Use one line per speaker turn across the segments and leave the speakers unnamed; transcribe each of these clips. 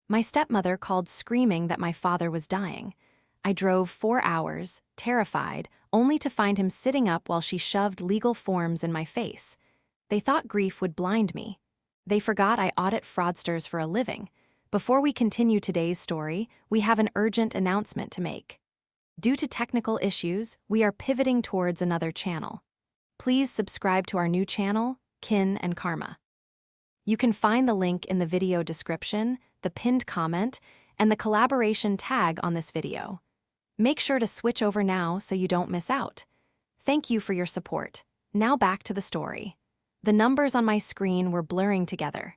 My stepmother called screaming that my father was dying. I drove 4 hours, terrified, only to find him sitting up while she shoved legal forms in my face. They thought grief would blind me. They forgot I audit fraudsters for a living. Before we continue today's story, we have an urgent announcement to make. Due to technical issues, we are pivoting towards another channel. Please subscribe to our new channel, Kin and Karma. You can find the link in the video description, the pinned comment, and the collaboration tag on this video. Make sure to switch over now so you don't miss out. Thank you for your support. Now back to the story. The numbers on my screen were blurring together.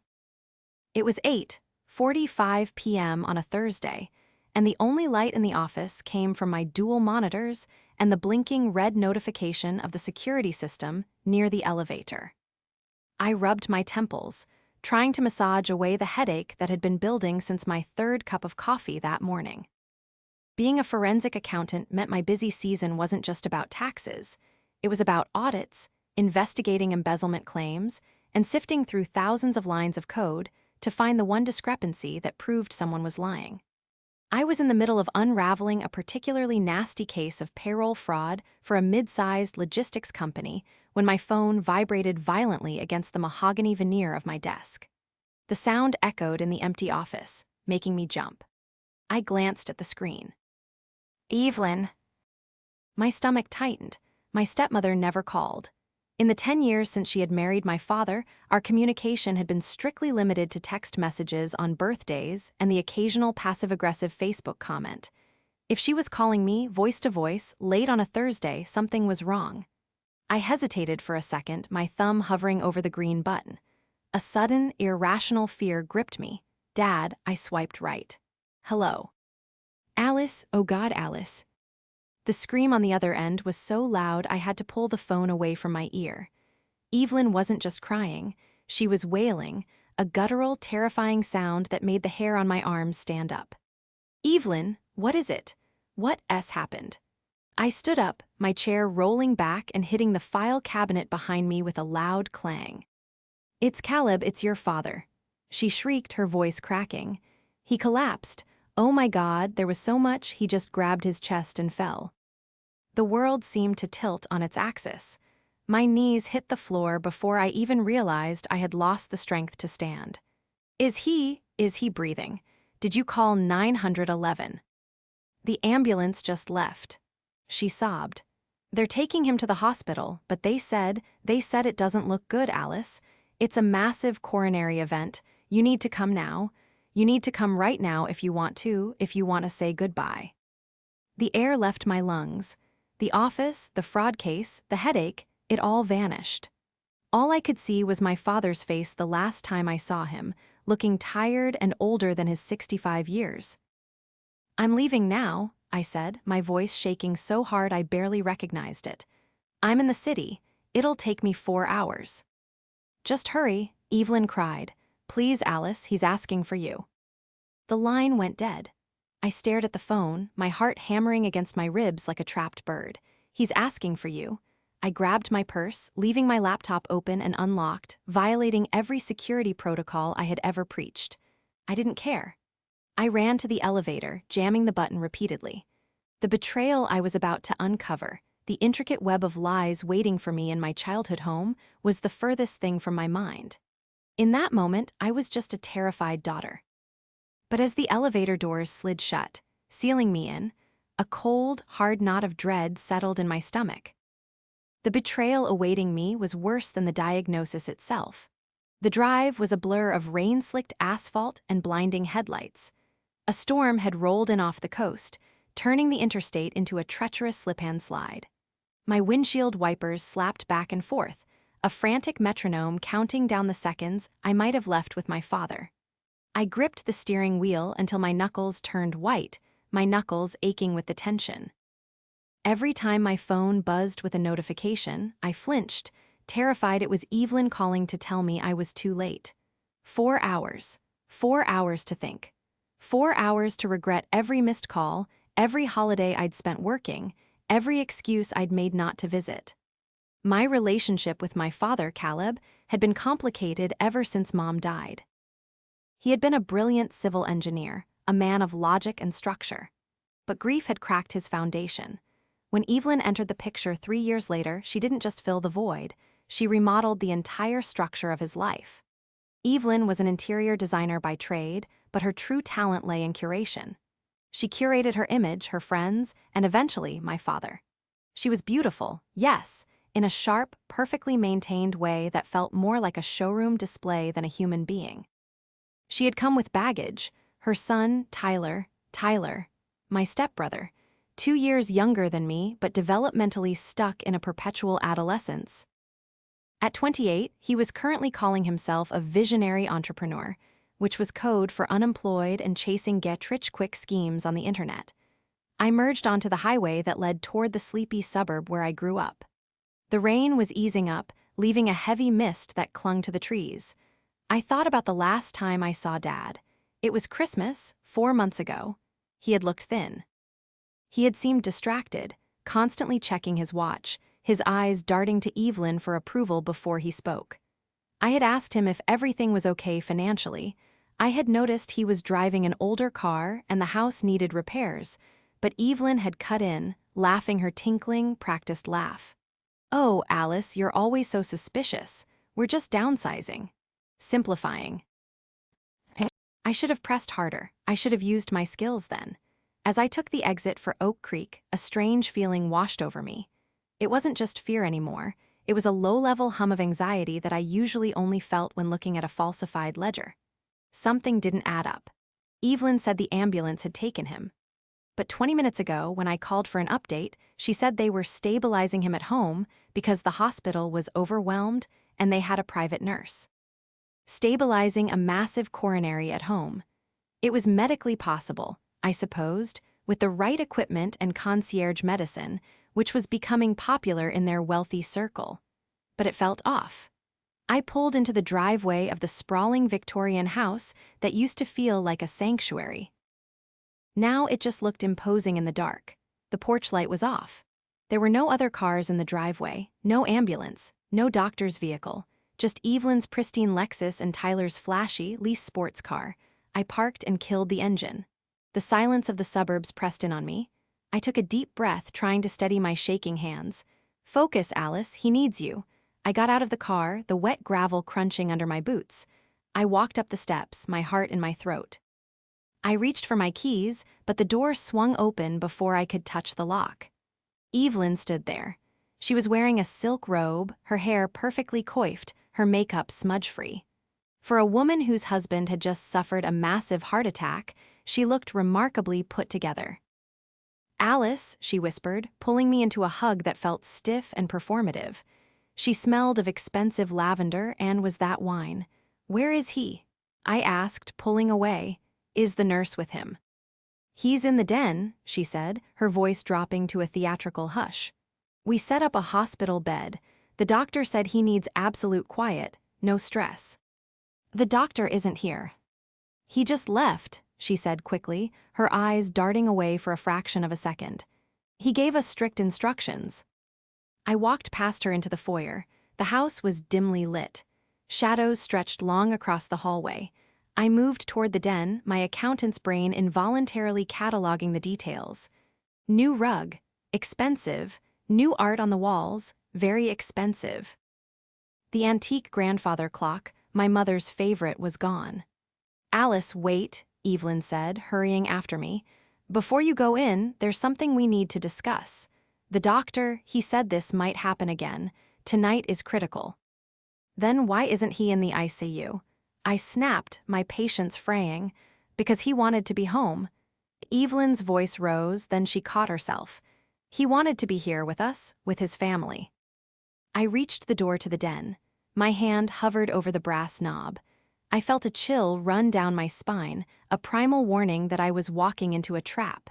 It was 8:45 p.m. on a Thursday, and the only light in the office came from my dual monitors and the blinking red notification of the security system near the elevator. I rubbed my temples, trying to massage away the headache that had been building since my third cup of coffee that morning. Being a forensic accountant meant my busy season wasn't just about taxes. It was about audits, investigating embezzlement claims, and sifting through thousands of lines of code to find the one discrepancy that proved someone was lying. I was in the middle of unraveling a particularly nasty case of payroll fraud for a mid-sized logistics company when my phone vibrated violently against the mahogany veneer of my desk. The sound echoed in the empty office, making me jump. I glanced at the screen. Evelyn. My stomach tightened. My stepmother never called. In the 10 years since she had married my father, our communication had been strictly limited to text messages on birthdays and the occasional passive-aggressive Facebook comment. If she was calling me, voice to voice, late on a Thursday, something was wrong. I hesitated for a second, my thumb hovering over the green button. A sudden, irrational fear gripped me. Dad, I swiped right. Hello. Alice, oh God, Alice. The scream on the other end was so loud I had to pull the phone away from my ear. Evelyn wasn't just crying, she was wailing, a guttural, terrifying sound that made the hair on my arms stand up. Evelyn, what is it? What happened? I stood up, my chair rolling back and hitting the file cabinet behind me with a loud clang. It's Caleb, it's your father. She shrieked, her voice cracking. He collapsed. Oh my God, there was so much, he just grabbed his chest and fell. The world seemed to tilt on its axis. My knees hit the floor before I even realized I had lost the strength to stand. Is he breathing? Did you call 911? The ambulance just left. She sobbed. They're taking him to the hospital, but they said it doesn't look good, Alice. It's a massive coronary event. You need to come now. You need to come right now if you want to say goodbye. The air left my lungs. The office, the fraud case, the headache, it all vanished. All I could see was my father's face the last time I saw him, looking tired and older than his 65 years. I'm leaving now, I said, my voice shaking so hard I barely recognized it. I'm in the city. It'll take me 4 hours. Just hurry, Evelyn cried. Please, Alice, he's asking for you. The line went dead. I stared at the phone, my heart hammering against my ribs like a trapped bird. He's asking for you. I grabbed my purse, leaving my laptop open and unlocked, violating every security protocol I had ever preached. I didn't care. I ran to the elevator, jamming the button repeatedly. The betrayal I was about to uncover, the intricate web of lies waiting for me in my childhood home, was the furthest thing from my mind. In that moment, I was just a terrified daughter. But as the elevator doors slid shut, sealing me in, a cold, hard knot of dread settled in my stomach. The betrayal awaiting me was worse than the diagnosis itself. The drive was a blur of rain-slicked asphalt and blinding headlights. A storm had rolled in off the coast, turning the interstate into a treacherous slip-and slide. My windshield wipers slapped back and forth, a frantic metronome counting down the seconds I might have left with my father. I gripped the steering wheel until my knuckles turned white, my knuckles aching with the tension. Every time my phone buzzed with a notification, I flinched, terrified it was Evelyn calling to tell me I was too late. 4 hours. 4 hours to think. 4 hours to regret every missed call, every holiday I'd spent working, every excuse I'd made not to visit. My relationship with my father, Caleb, had been complicated ever since Mom died. He had been a brilliant civil engineer, a man of logic and structure. But grief had cracked his foundation. When Evelyn entered the picture 3 years later, she didn't just fill the void, she remodeled the entire structure of his life. Evelyn was an interior designer by trade, but her true talent lay in curation. She curated her image, her friends, and eventually my father. She was beautiful, yes, in a sharp, perfectly maintained way that felt more like a showroom display than a human being. She had come with baggage, her son, Tyler, my stepbrother, 2 years younger than me but developmentally stuck in a perpetual adolescence. At 28, he was currently calling himself a visionary entrepreneur, which was code for unemployed and chasing get-rich-quick schemes on the internet. I merged onto the highway that led toward the sleepy suburb where I grew up. The rain was easing up, leaving a heavy mist that clung to the trees. I thought about the last time I saw Dad. It was Christmas, 4 months ago. He had looked thin. He had seemed distracted, constantly checking his watch, his eyes darting to Evelyn for approval before he spoke. I had asked him if everything was okay financially. I had noticed he was driving an older car and the house needed repairs, but Evelyn had cut in, laughing her tinkling, practiced laugh. "Oh, Alice, you're always so suspicious. We're just downsizing. Simplifying." I should have pressed harder. I should have used my skills then. As I took the exit for Oak Creek, a strange feeling washed over me. It wasn't just fear anymore. It was a low-level hum of anxiety that I usually only felt when looking at a falsified ledger. Something didn't add up. Evelyn said the ambulance had taken him. But 20 minutes ago, when I called for an update, she said they were stabilizing him at home because the hospital was overwhelmed and they had a private nurse. Stabilizing a massive coronary at home. It was medically possible, I supposed, with the right equipment and concierge medicine, which was becoming popular in their wealthy circle. But it felt off. I pulled into the driveway of the sprawling Victorian house that used to feel like a sanctuary. Now it just looked imposing in the dark. The porch light was off. There were no other cars in the driveway, no ambulance, no doctor's vehicle, just Evelyn's pristine Lexus and Tyler's flashy, leased sports car. I parked and killed the engine. The silence of the suburbs pressed in on me. I took a deep breath, trying to steady my shaking hands. "Focus, Alice, he needs you." I got out of the car, the wet gravel crunching under my boots. I walked up the steps, my heart in my throat. I reached for my keys, but the door swung open before I could touch the lock. Evelyn stood there. She was wearing a silk robe, her hair perfectly coiffed, her makeup smudge-free. For a woman whose husband had just suffered a massive heart attack, she looked remarkably put together. "Alice," she whispered, pulling me into a hug that felt stiff and performative. She smelled of expensive lavender and was that wine. "Where is he?" I asked, pulling away. "Is the nurse with him?" "He's in the den," she said, her voice dropping to a theatrical hush. "We set up a hospital bed. The doctor said he needs absolute quiet, no stress." "The doctor isn't here." "He just left," she said quickly, her eyes darting away for a fraction of a second. "He gave us strict instructions." I walked past her into the foyer. The house was dimly lit. Shadows stretched long across the hallway. I moved toward the den, my accountant's brain involuntarily cataloging the details. New rug, expensive, new art on the walls, very expensive. The antique grandfather clock, my mother's favorite, was gone. "Alice, wait," Evelyn said, hurrying after me. "Before you go in, there's something we need to discuss. The doctor, he said this might happen again. Tonight is critical." "Then why isn't he in the ICU?" I snapped, my patience fraying. "Because he wanted to be home." Evelyn's voice rose, then she caught herself. "He wanted to be here with us, with his family." I reached the door to the den. My hand hovered over the brass knob. I felt a chill run down my spine, a primal warning that I was walking into a trap.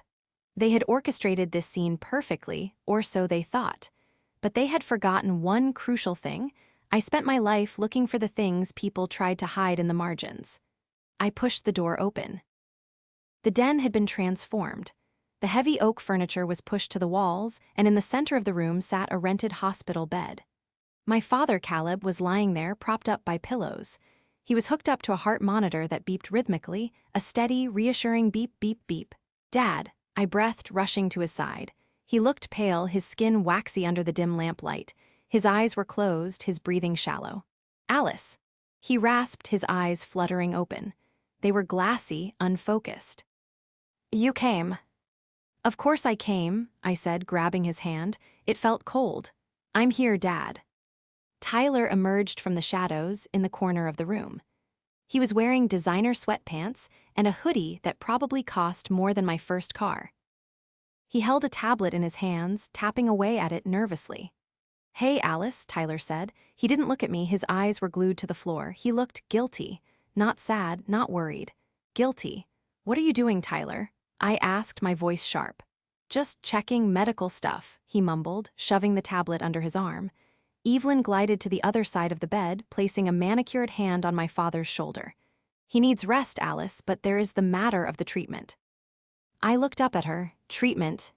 They had orchestrated this scene perfectly, or so they thought. But they had forgotten one crucial thing. I spent my life looking for the things people tried to hide in the margins. I pushed the door open. The den had been transformed. The heavy oak furniture was pushed to the walls, and in the center of the room sat a rented hospital bed. My father, Caleb, was lying there, propped up by pillows. He was hooked up to a heart monitor that beeped rhythmically, a steady, reassuring beep, beep, beep. "Dad," I breathed, rushing to his side. He looked pale, his skin waxy under the dim lamplight. His eyes were closed, his breathing shallow. "Alice." He rasped, his eyes fluttering open. They were glassy, unfocused. "You came." "Of course I came," I said, grabbing his hand. It felt cold. "I'm here, Dad." Tyler emerged from the shadows in the corner of the room. He was wearing designer sweatpants and a hoodie that probably cost more than my first car. He held a tablet in his hands, tapping away at it nervously. "Hey, Alice," Tyler said. He didn't look at me, his eyes were glued to the floor. He looked guilty. Not sad, not worried. Guilty. "What are you doing, Tyler?" I asked, my voice sharp. "Just checking medical stuff," he mumbled, shoving the tablet under his arm. Evelyn glided to the other side of the bed, placing a manicured hand on my father's shoulder. "He needs rest, Alice, but there is the matter of the treatment." I looked up at her. "Treatment?"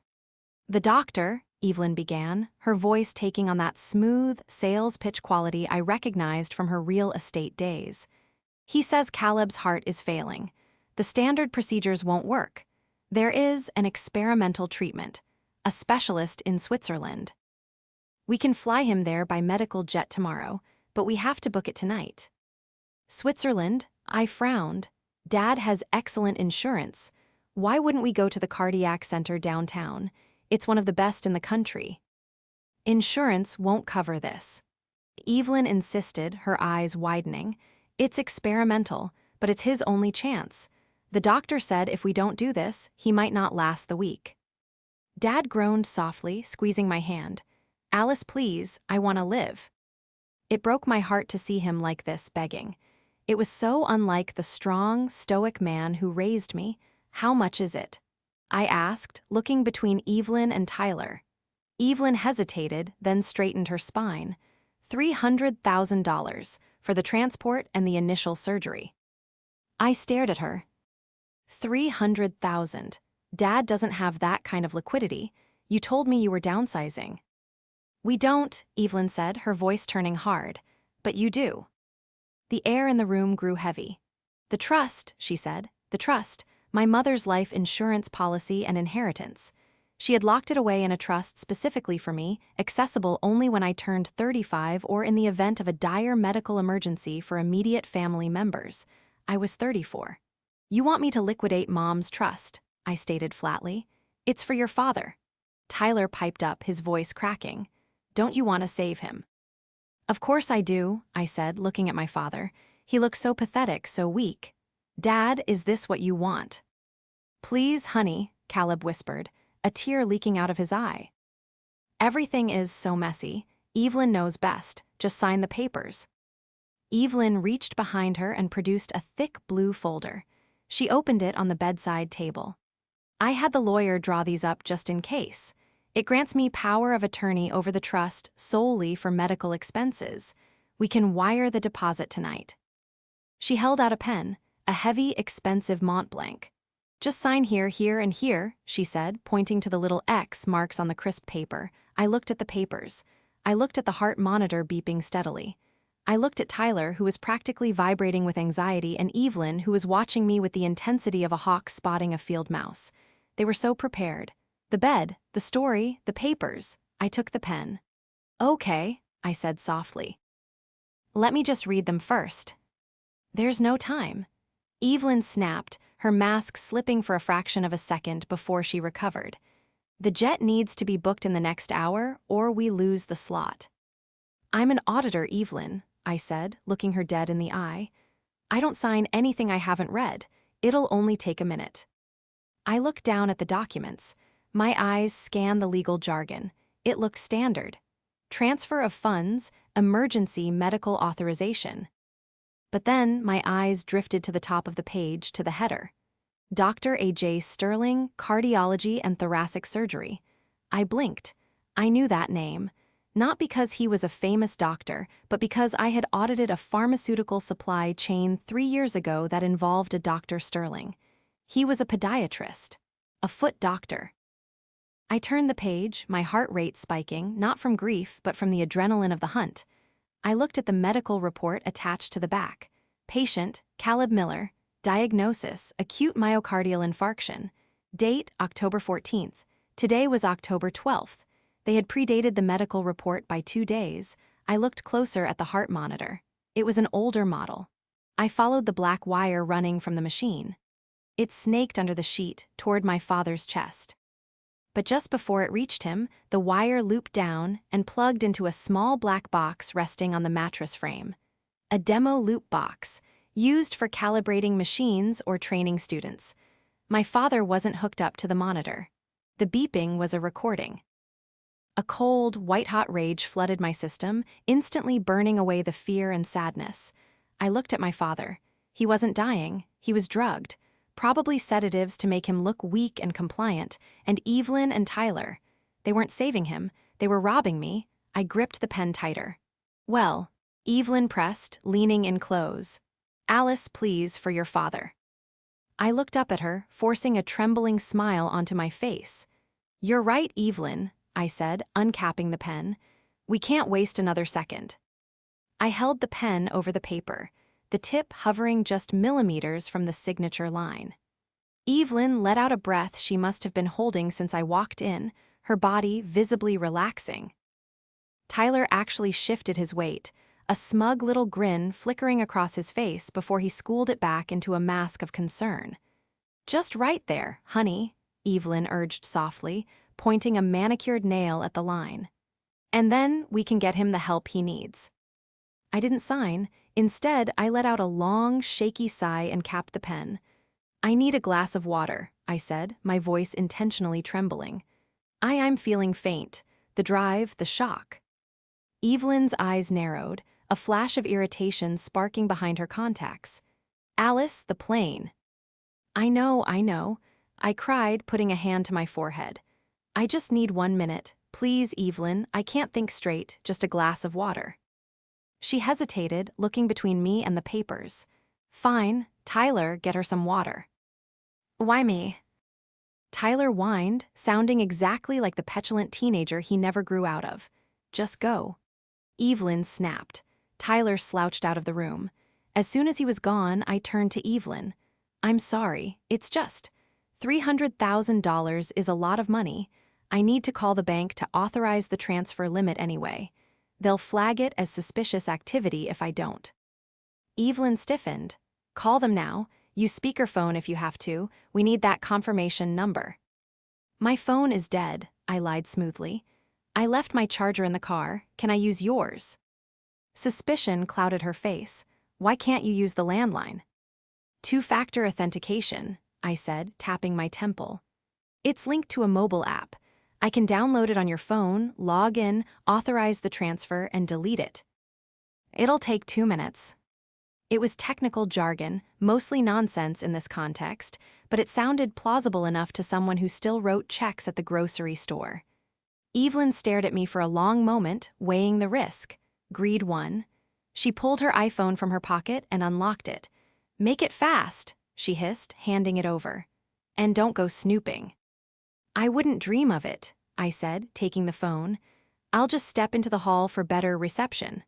"The doctor," Evelyn began, her voice taking on that smooth, sales pitch quality I recognized from her real estate days. "He says Caleb's heart is failing. The standard procedures won't work. There is an experimental treatment, a specialist in Switzerland. We can fly him there by medical jet tomorrow, but we have to book it tonight." "Switzerland?" I frowned. "Dad has excellent insurance. Why wouldn't we go to the cardiac center downtown? It's one of the best in the country." "Insurance won't cover this." Evelyn insisted, her eyes widening. "It's experimental, but it's his only chance. The doctor said if we don't do this, he might not last the week." Dad groaned softly, squeezing my hand. "Alice, please, I want to live." It broke my heart to see him like this, begging. It was so unlike the strong, stoic man who raised me. "How much is it?" I asked, looking between Evelyn and Tyler. Evelyn hesitated, then straightened her spine. $300,000 for the transport and the initial surgery. I stared at her. 300,000. Dad doesn't have that kind of liquidity. You told me you were downsizing. "We don't," Evelyn said, her voice turning hard. "But you do." The air in the room grew heavy. "The trust," she said, "the trust, my mother's life insurance policy and inheritance. She had locked it away in a trust specifically for me, accessible only when I turned 35 or in the event of a dire medical emergency for immediate family members. I was 34. "You want me to liquidate Mom's trust," I stated flatly. "It's for your father." Tyler piped up, his voice cracking. "Don't you want to save him?" "Of course I do," I said, looking at my father. He looked so pathetic, so weak. "Dad, is this what you want?" "Please, honey," Caleb whispered, a tear leaking out of his eye. "Everything is so messy. Evelyn knows best. Just sign the papers." Evelyn reached behind her and produced a thick blue folder. She opened it on the bedside table. "I had the lawyer draw these up just in case. It grants me power of attorney over the trust solely for medical expenses. We can wire the deposit tonight." She held out a pen, a heavy, expensive Montblanc. "Just sign here, here, and here," she said, pointing to the little X marks on the crisp paper. I looked at the papers. I looked at the heart monitor beeping steadily. I looked at Tyler, who was practically vibrating with anxiety, and Evelyn, who was watching me with the intensity of a hawk spotting a field mouse. They were so prepared. The bed, the story, the papers. I took the pen. "Okay," I said softly. "Let me just read them first." "There's no time." Evelyn snapped, her mask slipping for a fraction of a second before she recovered. "The jet needs to be booked in the next hour, or we lose the slot." "I'm an auditor, Evelyn," I said, looking her dead in the eye. "I don't sign anything I haven't read. It'll only take a minute." I looked down at the documents. My eyes scanned the legal jargon. It looked standard. Transfer of funds, emergency medical authorization. But then my eyes drifted to the top of the page, to the header. Dr. A.J. Sterling, Cardiology and Thoracic Surgery. I blinked. I knew that name. Not because he was a famous doctor, but because I had audited a pharmaceutical supply chain 3 years ago that involved a Dr. Sterling. He was a podiatrist, a foot doctor. I turned the page, my heart rate spiking, not from grief, but from the adrenaline of the hunt. I looked at the medical report attached to the back. Patient, Caleb Miller. Diagnosis, acute myocardial infarction. Date, October 14th. Today was October 12th. They had predated the medical report by 2 days. I looked closer at the heart monitor. It was an older model. I followed the black wire running from the machine. It snaked under the sheet toward my father's chest. But just before it reached him, the wire looped down and plugged into a small black box resting on the mattress frame. A demo loop box, used for calibrating machines or training students. My father wasn't hooked up to the monitor. The beeping was a recording. A cold, white-hot rage flooded my system, instantly burning away the fear and sadness. I looked at my father. He wasn't dying, he was drugged. Probably sedatives to make him look weak and compliant, and Evelyn and Tyler. They weren't saving him, they were robbing me. I gripped the pen tighter. Well, Evelyn pressed, leaning in close. Alice, please, for your father. I looked up at her, forcing a trembling smile onto my face. You're right, Evelyn, I said, uncapping the pen. We can't waste another second. I held the pen over the paper, the tip hovering just millimeters from the signature line. Evelyn let out a breath she must have been holding since I walked in, her body visibly relaxing. Tyler actually shifted his weight, a smug little grin flickering across his face before he schooled it back into a mask of concern. Just right there, honey, Evelyn urged softly, pointing a manicured nail at the line. And then we can get him the help he needs. I didn't sign. Instead, I let out a long, shaky sigh and capped the pen. I need a glass of water, I said, my voice intentionally trembling. I'm feeling faint. The drive, the shock. Evelyn's eyes narrowed, a flash of irritation sparking behind her contacts. Alice, the plane. I know. I cried, putting a hand to my forehead. I just need 1 minute. Please, Evelyn, I can't think straight, just a glass of water. She hesitated, looking between me and the papers. Fine, Tyler, get her some water. Why me? Tyler whined, sounding exactly like the petulant teenager he never grew out of. Just go. Evelyn snapped. Tyler slouched out of the room. As soon as he was gone, I turned to Evelyn. I'm sorry, it's just. $300,000 is a lot of money. I need to call the bank to authorize the transfer limit anyway. They'll flag it as suspicious activity if I don't. Evelyn stiffened. Call them now. Use speakerphone if you have to. We need that confirmation number. My phone is dead, I lied smoothly. I left my charger in the car. Can I use yours? Suspicion clouded her face. Why can't you use the landline? Two-factor authentication, I said, tapping my temple. It's linked to a mobile app. I can download it on your phone, log in, authorize the transfer, and delete it. It'll take 2 minutes. It was technical jargon, mostly nonsense in this context, but it sounded plausible enough to someone who still wrote checks at the grocery store. Evelyn stared at me for a long moment, weighing the risk. Greed won. She pulled her iPhone from her pocket and unlocked it. Make it fast, she hissed, handing it over. And don't go snooping. I wouldn't dream of it, I said, taking the phone. I'll just step into the hall for better reception.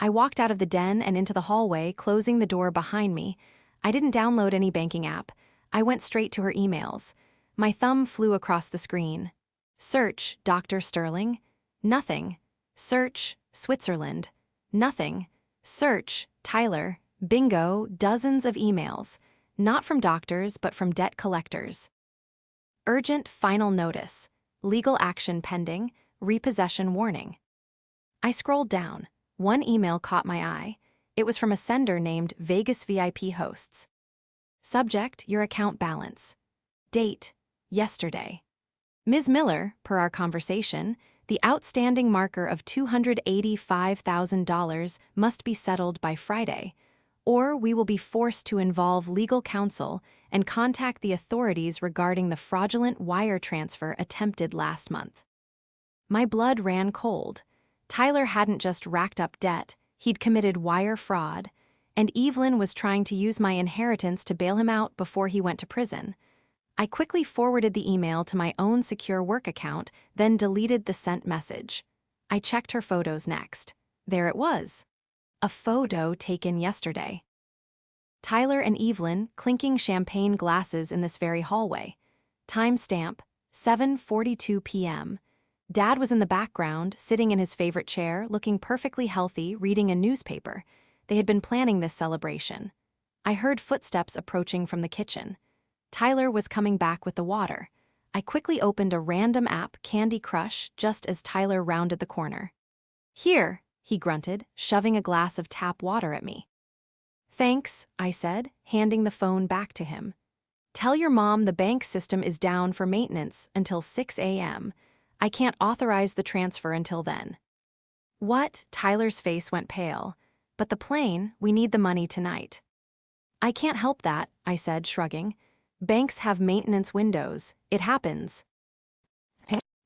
I walked out of the den and into the hallway, closing the door behind me. I didn't download any banking app. I went straight to her emails. My thumb flew across the screen. Search, Dr. Sterling. Nothing. Search, Switzerland. Nothing. Search, Tyler. Bingo, dozens of emails. Not from doctors, but from debt collectors. Urgent final notice. Legal action pending. Repossession warning. I scrolled down. One email caught my eye. It was from a sender named Vegas VIP Hosts. Subject, your account balance. Date, yesterday. Ms. Miller, per our conversation, the outstanding marker of $285,000 must be settled by Friday, or we will be forced to involve legal counsel and contact the authorities regarding the fraudulent wire transfer attempted last month. My blood ran cold. Tyler hadn't just racked up debt, he'd committed wire fraud, and Evelyn was trying to use my inheritance to bail him out before he went to prison. I quickly forwarded the email to my own secure work account, then deleted the sent message. I checked her photos next. There it was. A photo taken yesterday. Tyler and Evelyn clinking champagne glasses in this very hallway. Timestamp, 7:42 p.m. Dad was in the background, sitting in his favorite chair, looking perfectly healthy, reading a newspaper. They had been planning this celebration. I heard footsteps approaching from the kitchen. Tyler was coming back with the water. I quickly opened a random app, Candy Crush, just as Tyler rounded the corner. "Here," he grunted, shoving a glass of tap water at me. "Thanks," I said, handing the phone back to him. "Tell your mom the bank system is down for maintenance until 6 a.m. I can't authorize the transfer until then." "What?" Tyler's face went pale. "But the plane, we need the money tonight." "I can't help that," I said, shrugging. "Banks have maintenance windows. It happens."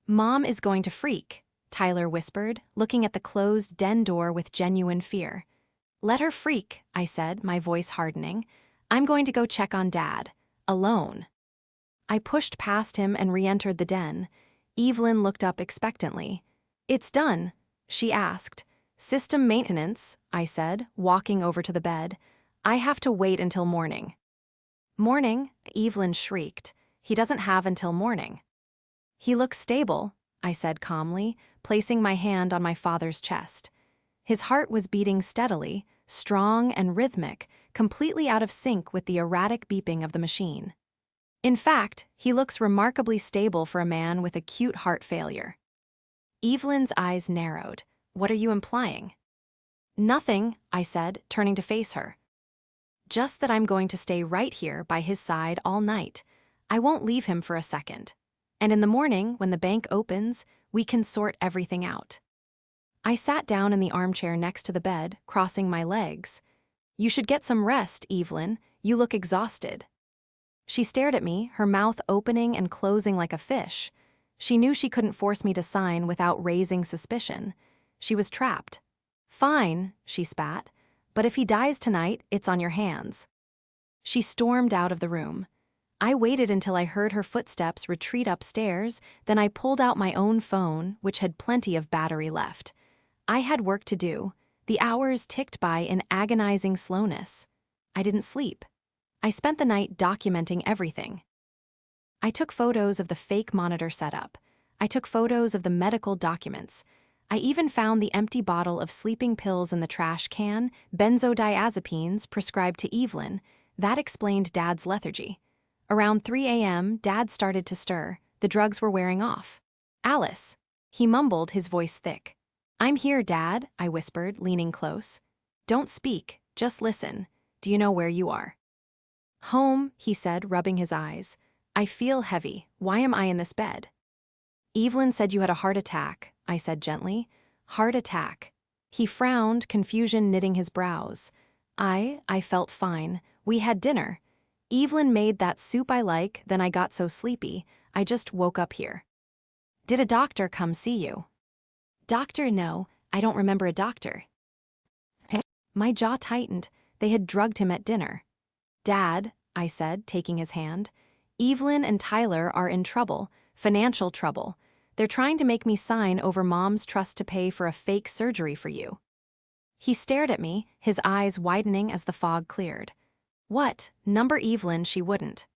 "Mom is going to freak," Tyler whispered, looking at the closed den door with genuine fear. "Let her freak," I said, my voice hardening. "I'm going to go check on Dad. Alone." I pushed past him and re-entered the den. Evelyn looked up expectantly. "It's done?" she asked. "System maintenance," I said, walking over to the bed. "I have to wait until morning." "Morning?" Evelyn shrieked. "He doesn't have until morning." "He looks stable," I said calmly, placing my hand on my father's chest. His heart was beating steadily, strong and rhythmic, completely out of sync with the erratic beeping of the machine. "In fact, he looks remarkably stable for a man with acute heart failure." Evelyn's eyes narrowed. "What are you implying?" "Nothing," I said, turning to face her. "Just that I'm going to stay right here by his side all night. I won't leave him for a second. And in the morning, when the bank opens, we can sort everything out." I sat down in the armchair next to the bed, crossing my legs. "You should get some rest, Evelyn. You look exhausted." She stared at me, her mouth opening and closing like a fish. She knew she couldn't force me to sign without raising suspicion. She was trapped. "Fine," she spat, "but if he dies tonight, it's on your hands." She stormed out of the room. I waited until I heard her footsteps retreat upstairs, then I pulled out my own phone, which had plenty of battery left. I had work to do. The hours ticked by in agonizing slowness. I didn't sleep. I spent the night documenting everything. I took photos of the fake monitor setup. I took photos of the medical documents. I even found the empty bottle of sleeping pills in the trash can, benzodiazepines prescribed to Evelyn. That explained Dad's lethargy. Around 3 a.m., Dad started to stir. The drugs were wearing off. "Alice," he mumbled, his voice thick. "I'm here, Dad," I whispered, leaning close. "Don't speak, just listen. Do you know where you are?" "Home," he said, rubbing his eyes. "I feel heavy. Why am I in this bed?" "Evelyn said you had a heart attack," I said gently. "Heart attack." He frowned, confusion knitting his brows. I felt fine. We had dinner. Evelyn made that soup I like, then I got so sleepy, I just woke up here." "Did a doctor come see you?" "Doctor, no. I don't remember a doctor." My jaw tightened. They had drugged him at dinner. "Dad," I said, taking his hand, "Evelyn and Tyler are in trouble, financial trouble. They're trying to make me sign over Mom's trust to pay for a fake surgery for you." He stared at me, his eyes widening as the fog cleared. "What? Number Evelyn, she wouldn't."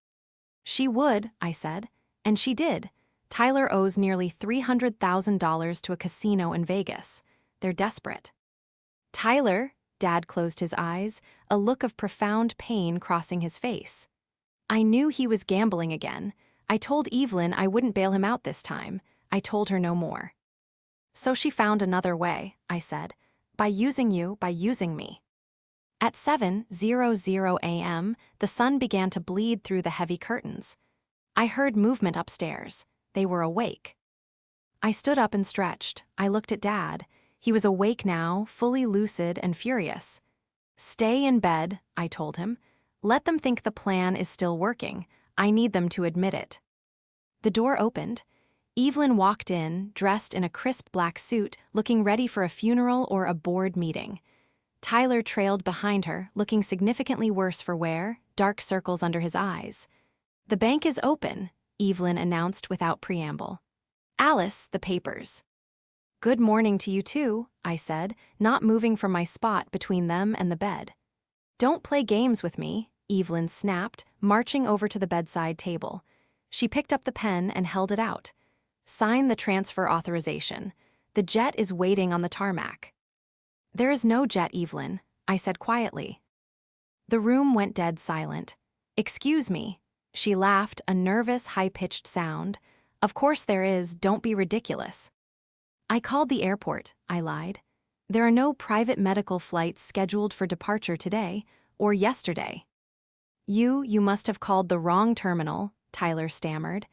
"She would," I said, "and she did. Tyler owes nearly $300,000 to a casino in Vegas. They're desperate." "Tyler," Dad closed his eyes, a look of profound pain crossing his face. I knew he was gambling again. I told Evelyn I wouldn't bail him out this time. I told her no more. "So she found another way," I said. By using me." At 7:00 a.m., the sun began to bleed through the heavy curtains. I heard movement upstairs. They were awake. I stood up and stretched. I looked at Dad. He was awake now, fully lucid and furious. "Stay in bed," I told him. "Let them think the plan is still working. I need them to admit it." The door opened. Evelyn walked in, dressed in a crisp black suit, looking ready for a funeral or a board meeting. Tyler trailed behind her, looking significantly worse for wear, dark circles under his eyes. "The bank is open," Evelyn announced without preamble. "Alice, the papers." "Good morning to you too," I said, not moving from my spot between them and the bed. Don't play games with me, Evelyn snapped, marching over to the bedside table. She picked up the pen and held it out. Sign the transfer authorization. The jet is waiting on the tarmac. There is no jet, Evelyn, I said quietly. The room went dead silent. Excuse me. She laughed, a nervous, high-pitched sound. Of course there is, don't be ridiculous. I called the airport, I lied. There are no private medical flights scheduled for departure today or yesterday. You must have called the wrong terminal, Tyler stammered.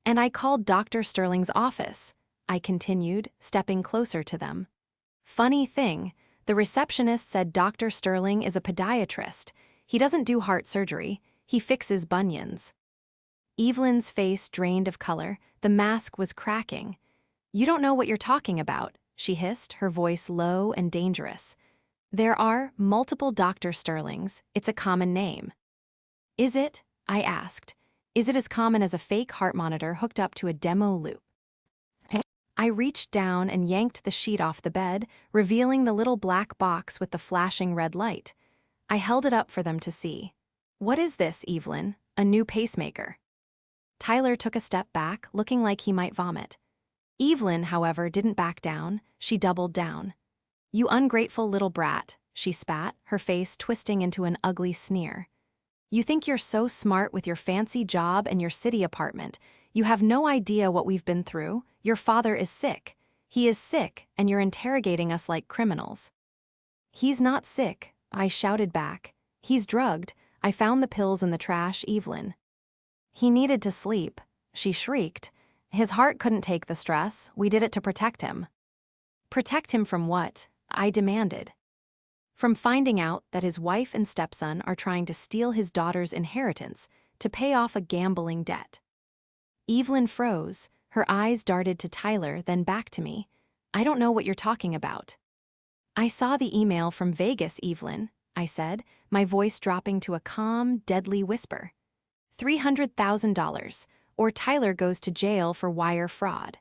And I called Dr. Sterling's office, I continued, stepping closer to them. Funny thing, the receptionist said Dr. Sterling is a podiatrist. He doesn't do heart surgery, he fixes bunions. Evelyn's face drained of color, the mask was cracking. You don't know what you're talking about, she hissed, her voice low and dangerous. There are multiple Dr. Sterlings, it's a common name. Is it? I asked. Is it as common as a fake heart monitor hooked up to a demo loop? I reached down and yanked the sheet off the bed, revealing the little black box with the flashing red light. I held it up for them to see. What is this, Evelyn? A new pacemaker. Tyler took a step back, looking like he might vomit. Evelyn, however, didn't back down. She doubled down. You ungrateful little brat, she spat, her face twisting into an ugly sneer. You think you're so smart with your fancy job and your city apartment. You have no idea what we've been through. Your father is sick. He is sick, and you're interrogating us like criminals. He's not sick, I shouted back. He's drugged. I found the pills in the trash, Evelyn. He needed to sleep, she shrieked. His heart couldn't take the stress. We did it to protect him. Protect him from what? I demanded. From finding out that his wife and stepson are trying to steal his daughter's inheritance to pay off a gambling debt. Evelyn froze, her eyes darted to Tyler, then back to me. I don't know what you're talking about. I saw the email from Vegas, Evelyn, I said, my voice dropping to a calm, deadly whisper. $300,000, or Tyler goes to jail for wire fraud.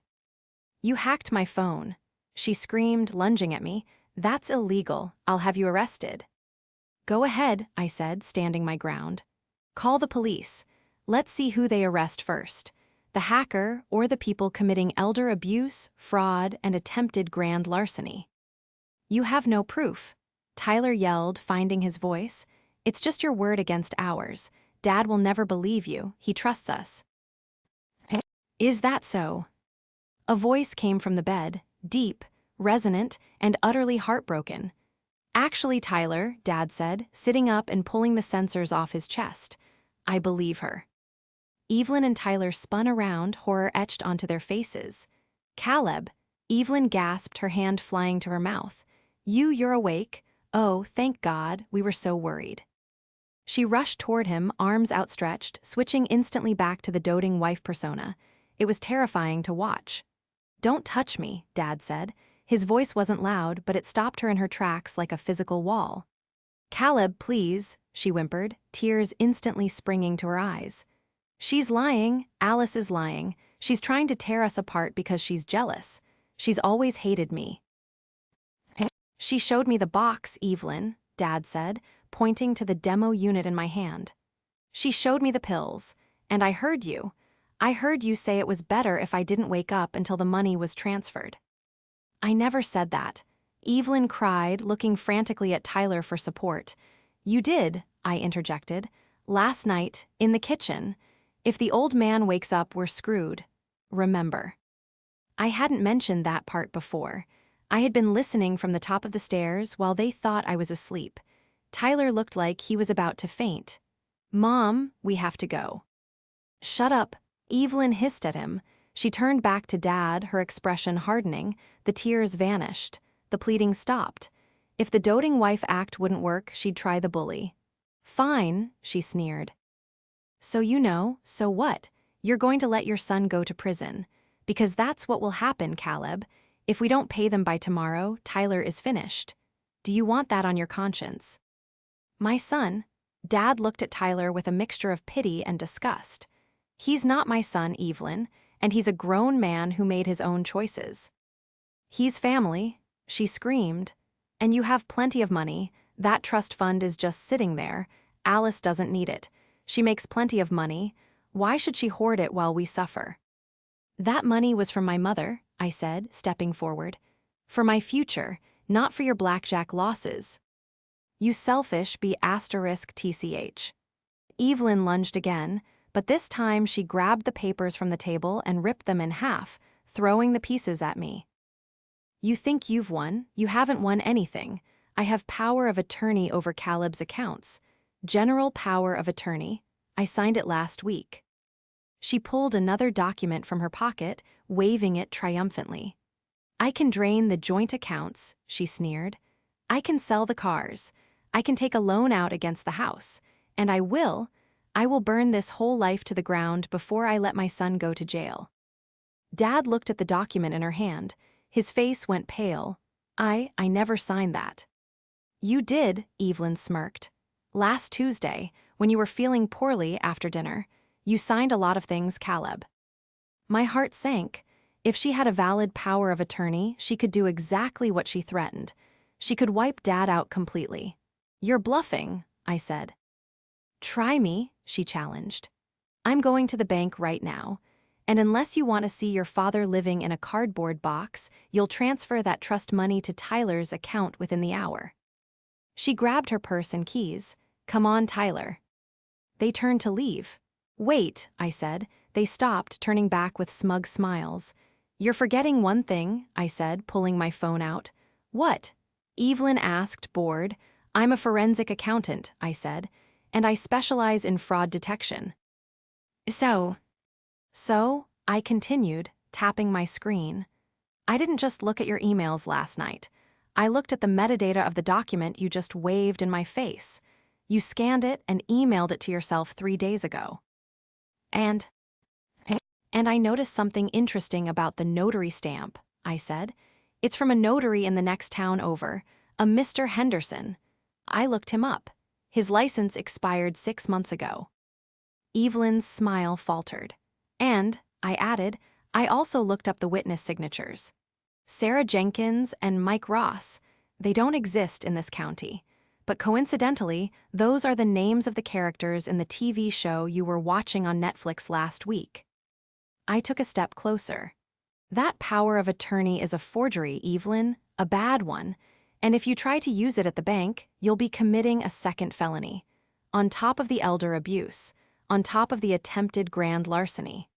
You hacked my phone, she screamed, lunging at me. That's illegal. I'll have you arrested. Go ahead, I said, standing my ground. Call the police. Let's see who they arrest first. The hacker or the people committing elder abuse, fraud, and attempted grand larceny. You have no proof, Tyler yelled, finding his voice. It's just your word against ours. Dad will never believe you. He trusts us. Is that so? A voice came from the bed, deep, resonant, and utterly heartbroken. Actually, Tyler, Dad said, sitting up and pulling the sensors off his chest. I believe her. Evelyn and Tyler spun around, horror etched onto their faces. Caleb, Evelyn gasped, her hand flying to her mouth. You're awake? Oh, thank God, we were so worried. She rushed toward him, arms outstretched, switching instantly back to the doting wife persona. It was terrifying to watch. Don't touch me, Dad said. His voice wasn't loud, but it stopped her in her tracks like a physical wall. Caleb, please, she whimpered, tears instantly springing to her eyes. She's lying. Alice is lying. She's trying to tear us apart because she's jealous. She's always hated me. She showed me the box, Evelyn, Dad said, pointing to the demo unit in my hand. She showed me the pills, and I heard you. I heard you say it was better if I didn't wake up until the money was transferred. I never said that. Evelyn cried, looking frantically at Tyler for support. You did, I interjected. Last night, in the kitchen. If the old man wakes up, we're screwed. Remember. I hadn't mentioned that part before. I had been listening from the top of the stairs while they thought I was asleep. Tyler looked like he was about to faint. Mom, we have to go. Shut up, Evelyn hissed at him. She turned back to Dad, her expression hardening. The tears vanished. The pleading stopped. If the doting wife act wouldn't work, she'd try the bully. Fine, she sneered. So you know, so what? You're going to let your son go to prison. Because that's what will happen, Caleb. If we don't pay them by tomorrow, Tyler is finished. Do you want that on your conscience? My son? Dad looked at Tyler with a mixture of pity and disgust. He's not my son, Evelyn, and he's a grown man who made his own choices. He's family, she screamed. And you have plenty of money. That trust fund is just sitting there. Alice doesn't need it. She makes plenty of money. Why should she hoard it while we suffer? That money was from my mother, I said, stepping forward. For my future, not for your blackjack losses. You selfish B***TCH. Evelyn lunged again, but this time she grabbed the papers from the table and ripped them in half, throwing the pieces at me. You think you've won? You haven't won anything. I have power of attorney over Caleb's accounts. General power of attorney. I signed it last week. She pulled another document from her pocket, waving it triumphantly. I can drain the joint accounts, she sneered. I can sell the cars. I can take a loan out against the house. And I will burn this whole life to the ground before I let my son go to jail. Dad looked at the document in her hand. His face went pale. I never signed that. You did, Evelyn smirked. Last Tuesday, when you were feeling poorly after dinner, you signed a lot of things, Caleb. My heart sank. If she had a valid power of attorney, she could do exactly what she threatened. She could wipe Dad out completely. You're bluffing, I said. Try me, she challenged. I'm going to the bank right now, and unless you want to see your father living in a cardboard box, you'll transfer that trust money to Tyler's account within the hour. She grabbed her purse and keys. Come on, Tyler. They turned to leave. Wait, I said. They stopped, turning back with smug smiles. You're forgetting one thing, I said, pulling my phone out. What? Evelyn asked, bored. I'm a forensic accountant, I said, and I specialize in fraud detection. So, I continued, tapping my screen. I didn't just look at your emails last night. I looked at the metadata of the document you just waved in my face. You scanned it and emailed it to yourself 3 days ago. And I noticed something interesting about the notary stamp, I said. It's from a notary in the next town over, a Mr. Henderson. I looked him up. His license expired 6 months ago. Evelyn's smile faltered. And, I added, I also looked up the witness signatures. Sarah Jenkins and Mike Ross. They don't exist in this county. But coincidentally, those are the names of the characters in the TV show you were watching on Netflix last week. I took a step closer. That power of attorney is a forgery, Evelyn, a bad one. And if you try to use it at the bank, you'll be committing a second felony. On top of the elder abuse. On top of the attempted grand larceny.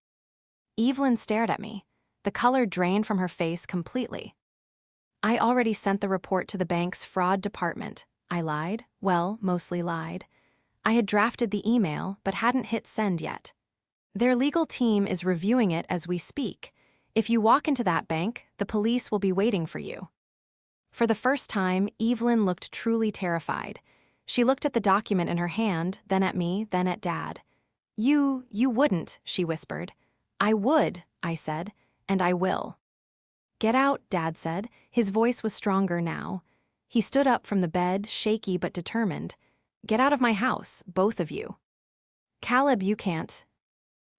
Evelyn stared at me. The color drained from her face completely. I already sent the report to the bank's fraud department. I lied. Well, mostly lied. I had drafted the email, but hadn't hit send yet. Their legal team is reviewing it as we speak. If you walk into that bank, the police will be waiting for you. For the first time, Evelyn looked truly terrified. She looked at the document in her hand, then at me, then at Dad. You wouldn't, she whispered. I would, I said, and I will. Get out, Dad said. His voice was stronger now. He stood up from the bed, shaky but determined. Get out of my house, both of you. Caleb, you can't.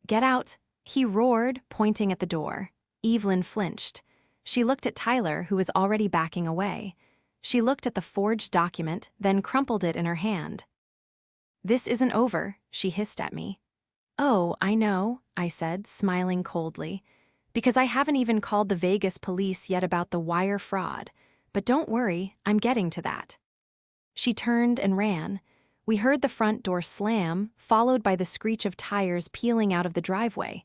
Get out, he roared, pointing at the door. Evelyn flinched. She looked at Tyler, who was already backing away. She looked at the forged document, then crumpled it in her hand. This isn't over, she hissed at me. Oh, I know, I said, smiling coldly, because I haven't even called the Vegas police yet about the wire fraud. But don't worry, I'm getting to that. She turned and ran. We heard the front door slam, followed by the screech of tires peeling out of the driveway.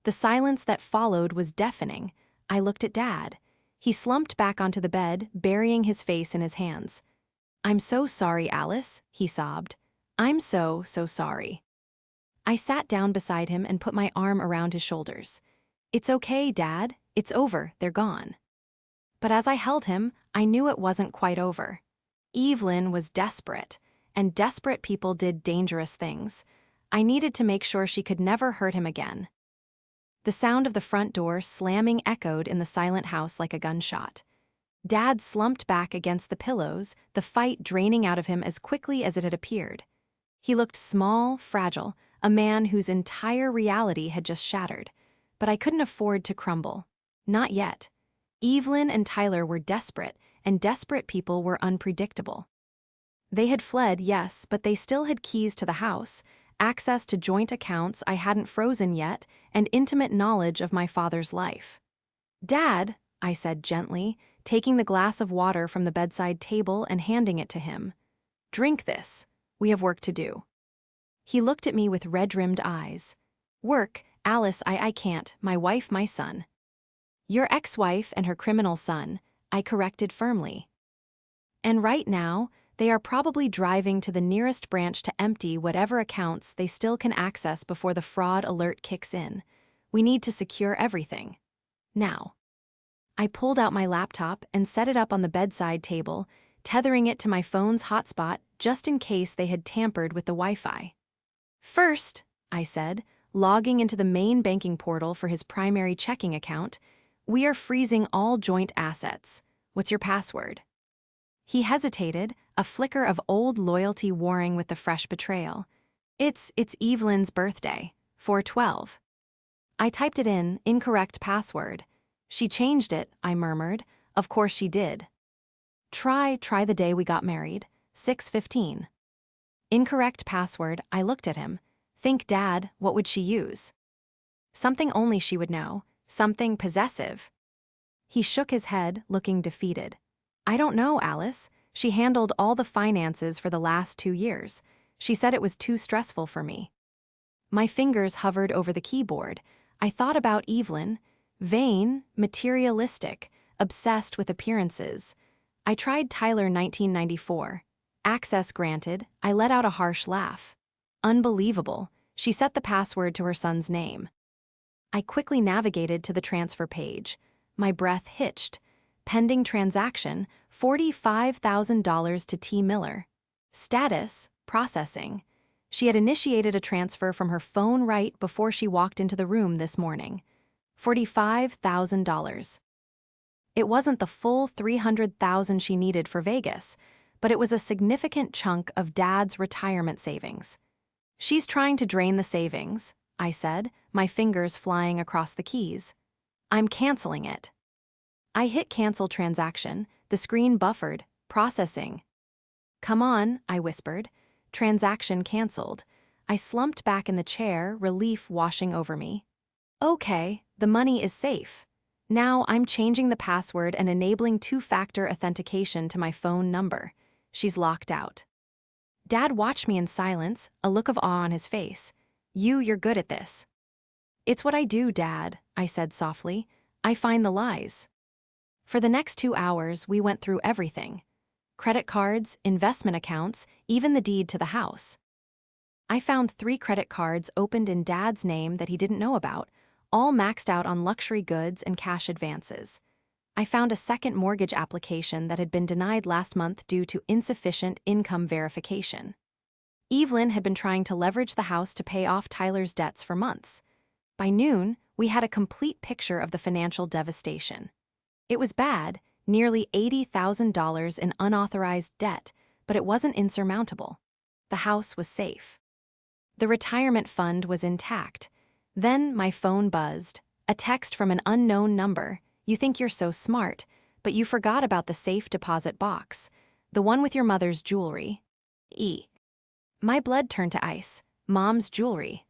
The silence that followed was deafening. I looked at Dad. He slumped back onto the bed, burying his face in his hands. I'm so sorry, Alice, he sobbed. I'm so sorry. I sat down beside him and put my arm around his shoulders. It's okay, Dad. It's over. They're gone. But as I held him, I knew it wasn't quite over. Evelyn was desperate, and desperate people did dangerous things. I needed to make sure she could never hurt him again. The sound of the front door slamming echoed in the silent house like a gunshot. Dad slumped back against the pillows, the fight draining out of him as quickly as it had appeared. He looked small, fragile, a man whose entire reality had just shattered. But I couldn't afford to crumble. Not yet. Evelyn and Tyler were desperate, and desperate people were unpredictable. They had fled, yes, but they still had keys to the house, access to joint accounts I hadn't frozen yet, and intimate knowledge of my father's life. "Dad," I said gently, taking the glass of water from the bedside table and handing it to him. "Drink this. We have work to do." He looked at me with red-rimmed eyes. "Work, Alice, I can't. My wife, my son." "Your ex-wife and her criminal son," I corrected firmly. "And right now, they are probably driving to the nearest branch to empty whatever accounts they still can access before the fraud alert kicks in. We need to secure everything. Now." I pulled out my laptop and set it up on the bedside table, tethering it to my phone's hotspot just in case they had tampered with the Wi-Fi. "First," I said, logging into the main banking portal for his primary checking account, "we are freezing all joint assets. What's your password?" He hesitated, a flicker of old loyalty warring with the fresh betrayal. It's Evelyn's birthday, 4/12. I typed it in, incorrect password. "She changed it," I murmured. "Of course she did." Try the day we got married, 6/15. Incorrect password, I looked at him. Think, Dad, what would she use? Something only she would know, something possessive. He shook his head, looking defeated. "I don't know, Alice. She handled all the finances for the last 2 years. She said it was too stressful for me." My fingers hovered over the keyboard. I thought about Evelyn. Vain, materialistic, obsessed with appearances. I tried Tyler 1994. Access granted, I let out a harsh laugh. Unbelievable, she set the password to her son's name. I quickly navigated to the transfer page. My breath hitched. Pending transaction, $45,000 to T. Miller. Status, processing. She had initiated a transfer from her phone right before she walked into the room this morning. $45,000. It wasn't the full $300,000 she needed for Vegas, but it was a significant chunk of Dad's retirement savings. "She's trying to drain the savings," I said, my fingers flying across the keys. "I'm canceling it." I hit cancel transaction. The screen buffered. Processing. "Come on," I whispered. Transaction canceled. I slumped back in the chair, relief washing over me. Okay, the money is safe. Now I'm changing the password and enabling two-factor authentication to my phone number. She's locked out. Dad watched me in silence, a look of awe on his face. You're good at this." "It's what I do, Dad," I said softly. "I find the lies." For the next 2 hours, we went through everything. Credit cards, investment accounts, even the deed to the house. I found 3 credit cards opened in Dad's name that he didn't know about, all maxed out on luxury goods and cash advances. I found a second mortgage application that had been denied last month due to insufficient income verification. Evelyn had been trying to leverage the house to pay off Tyler's debts for months. By noon, we had a complete picture of the financial devastation. It was bad, nearly $80,000 in unauthorized debt, but it wasn't insurmountable. The house was safe. The retirement fund was intact. Then my phone buzzed. A text from an unknown number. "You think you're so smart, but you forgot about the safe deposit box. The one with your mother's jewelry. My blood turned to ice. Mom's jewelry.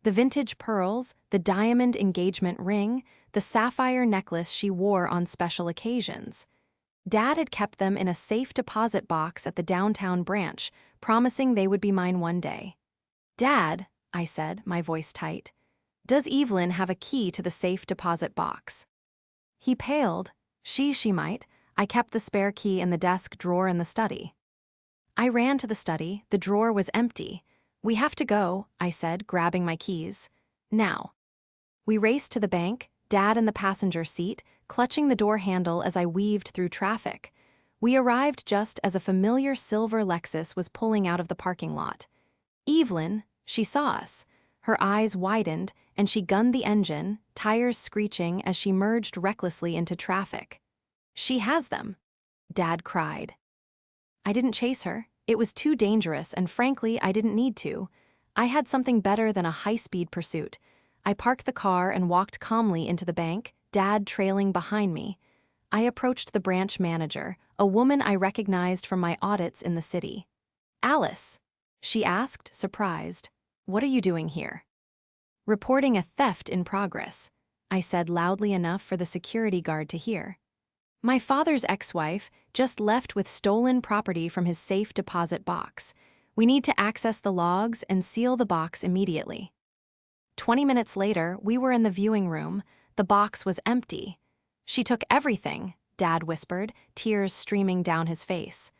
The vintage pearls, the diamond engagement ring, the sapphire necklace she wore on special occasions. Dad had kept them in a safe deposit box at the downtown branch, promising they would be mine one day. "Dad," I said, my voice tight, "does Evelyn have a key to the safe deposit box?" He paled. She might. I kept the spare key in the desk drawer in the study. I ran to the study. The drawer was empty. "We have to go," I said, grabbing my keys. "Now." We raced to the bank, Dad in the passenger seat, clutching the door handle as I weaved through traffic. We arrived just as a familiar silver Lexus was pulling out of the parking lot. Evelyn, she saw us. Her eyes widened, and she gunned the engine, tires screeching as she merged recklessly into traffic. "She has them," Dad cried. I didn't chase her. It was too dangerous, and frankly, I didn't need to. I had something better than a high-speed pursuit. I parked the car and walked calmly into the bank, Dad trailing behind me. I approached the branch manager, a woman I recognized from my audits in the city. "Alice," she asked, surprised, "what are you doing here?" "Reporting a theft in progress," I said loudly enough for the security guard to hear. "My father's ex-wife just left with stolen property from his safe deposit box. We need to access the logs and seal the box immediately." 20 minutes later, we were in the viewing room. The box was empty. "She took everything," Dad whispered, tears streaming down his face.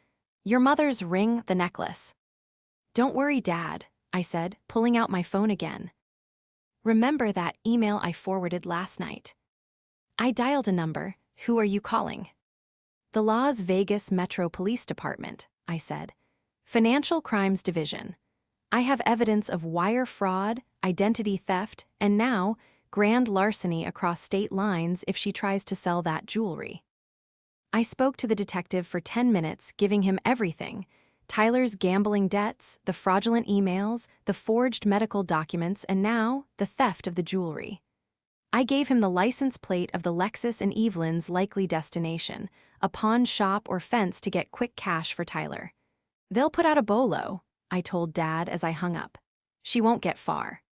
"Your mother's ring, the necklace." "Don't worry, Dad," I said, pulling out my phone again. "Remember that email I forwarded last night?" I dialed a number. "Who are you calling?" "The Las Vegas Metro Police Department," I said. "Financial Crimes Division. I have evidence of wire fraud, identity theft, and now grand larceny across state lines if she tries to sell that jewelry." I spoke to the detective for 10 minutes, giving him everything: Tyler's gambling debts, the fraudulent emails, the forged medical documents, and now the theft of the jewelry. I gave him the license plate of the Lexus and Evelyn's likely destination, a pawn shop or fence to get quick cash for Tyler. "They'll put out a bolo," I told Dad as I hung up. "She won't get far."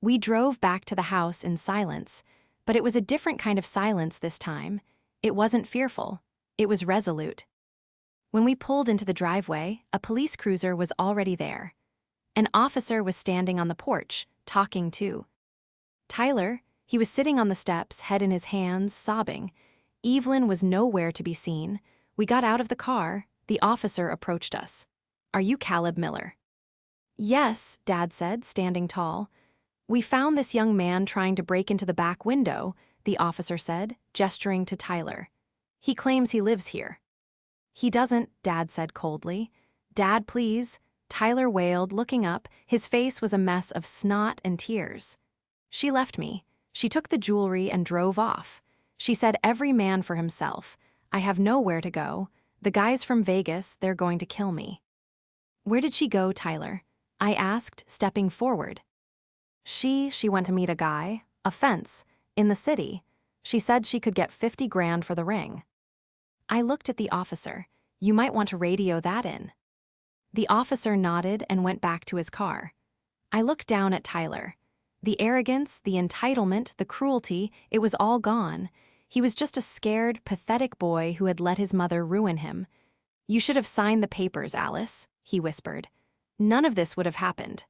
We drove back to the house in silence, but it was a different kind of silence this time. It wasn't fearful. It was resolute. When we pulled into the driveway, a police cruiser was already there. An officer was standing on the porch, talking too. Tyler, he was sitting on the steps, head in his hands, sobbing. Evelyn was nowhere to be seen. We got out of the car. The officer approached us. "Are you Caleb Miller?" "Yes," Dad said, standing tall. "We found this young man trying to break into the back window," the officer said, gesturing to Tyler. "He claims he lives here." "He doesn't," Dad said coldly. "Dad, please," Tyler wailed, looking up. His face was a mess of snot and tears. "She left me. She took the jewelry and drove off. She said every man for himself. I have nowhere to go. The guys from Vegas, they're going to kill me." "Where did she go, Tyler?" I asked, stepping forward. She went to meet a guy, a fence, in the city. She said she could get 50 grand for the ring." I looked at the officer. "You might want to radio that in." The officer nodded and went back to his car. I looked down at Tyler. The arrogance, the entitlement, the cruelty, it was all gone. He was just a scared, pathetic boy who had let his mother ruin him. "You should have signed the papers, Alice," he whispered. "None of this would have happened."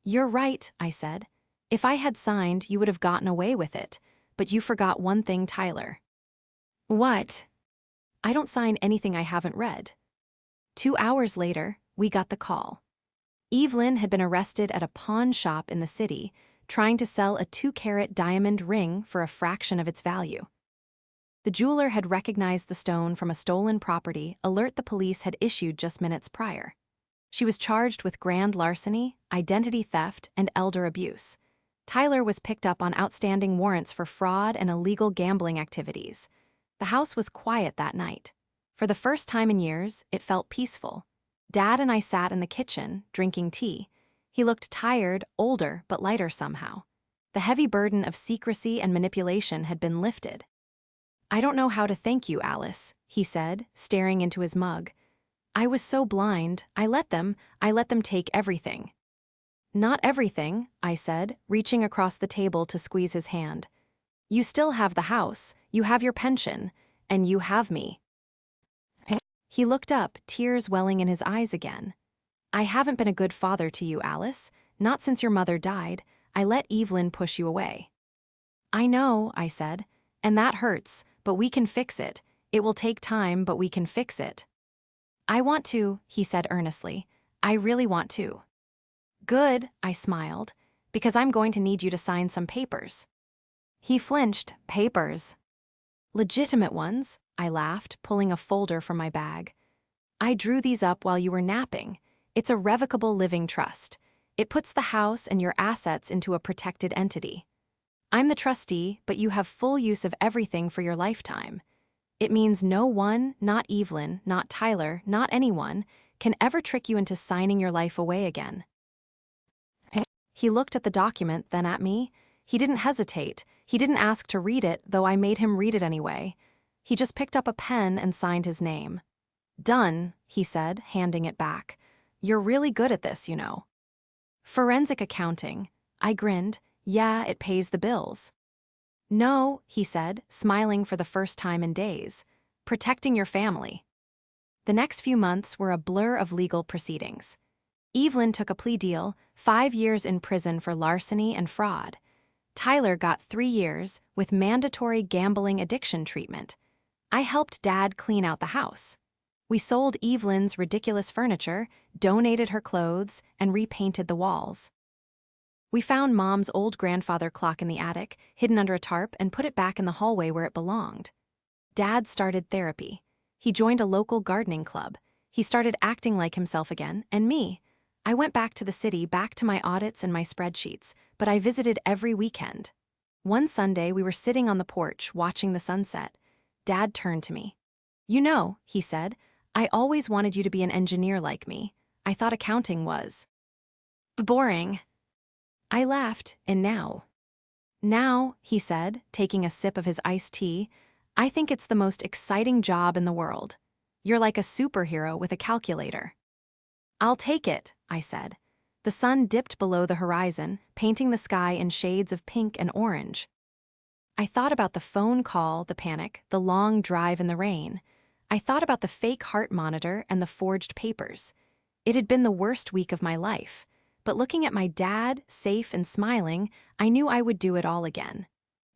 "You're right," I said. "If I had signed, you would have gotten away with it. But you forgot one thing, Tyler." "What?" "I don't sign anything I haven't read." 2 hours later, we got the call. Evelyn had been arrested at a pawn shop in the city, trying to sell a 2-carat diamond ring for a fraction of its value. The jeweler had recognized the stone from a stolen property alert the police had issued just minutes prior. She was charged with grand larceny, identity theft, and elder abuse. Tyler was picked up on outstanding warrants for fraud and illegal gambling activities. The house was quiet that night. For the first time in years, it felt peaceful. Dad and I sat in the kitchen, drinking tea. He looked tired, older, but lighter somehow. The heavy burden of secrecy and manipulation had been lifted. "I don't know how to thank you, Alice," he said, staring into his mug. "I was so blind. I let them take everything." "Not everything," I said, reaching across the table to squeeze his hand. "You still have the house, you have your pension, and you have me." He looked up, tears welling in his eyes again. "I haven't been a good father to you, Alice. Not since your mother died. I let Evelyn push you away." "I know," I said, "and that hurts, but we can fix it. It will take time, but we can fix it." "I want to," he said earnestly. "I really want to." "Good," I smiled, "because I'm going to need you to sign some papers." He flinched. "Papers?" "Legitimate ones," I laughed, pulling a folder from my bag. "I drew these up while you were napping. It's a revocable living trust. It puts the house and your assets into a protected entity. I'm the trustee, but you have full use of everything for your lifetime. It means no one, not Evelyn, not Tyler, not anyone, can ever trick you into signing your life away again." He looked at the document, then at me. He didn't hesitate. He didn't ask to read it, though I made him read it anyway. He just picked up a pen and signed his name. "Done," he said, handing it back. "You're really good at this, you know." "Forensic accounting." I grinned. "Yeah, it pays the bills." "No," he said, smiling for the first time in days. "Protecting your family." The next few months were a blur of legal proceedings. Evelyn took a plea deal, 5 years in prison for larceny and fraud. Tyler got 3 years with mandatory gambling addiction treatment. I helped Dad clean out the house. We sold Evelyn's ridiculous furniture, donated her clothes, and repainted the walls. We found Mom's old grandfather clock in the attic, hidden under a tarp, and put it back in the hallway where it belonged. Dad started therapy. He joined a local gardening club. He started acting like himself again, and me. I went back to the city, back to my audits and my spreadsheets, but I visited every weekend. One Sunday, we were sitting on the porch, watching the sunset. Dad turned to me. "You know," he said, "I always wanted you to be an engineer like me. I thought accounting was boring." I laughed, and now, he said, taking a sip of his iced tea, "I think it's the most exciting job in the world. You're like a superhero with a calculator." "I'll take it," I said. The sun dipped below the horizon, painting the sky in shades of pink and orange. I thought about the phone call, the panic, the long drive in the rain. I thought about the fake heart monitor and the forged papers. It had been the worst week of my life. But looking at my dad, safe and smiling, I knew I would do it all again.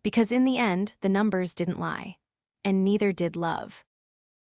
Because in the end, the numbers didn't lie. And neither did love.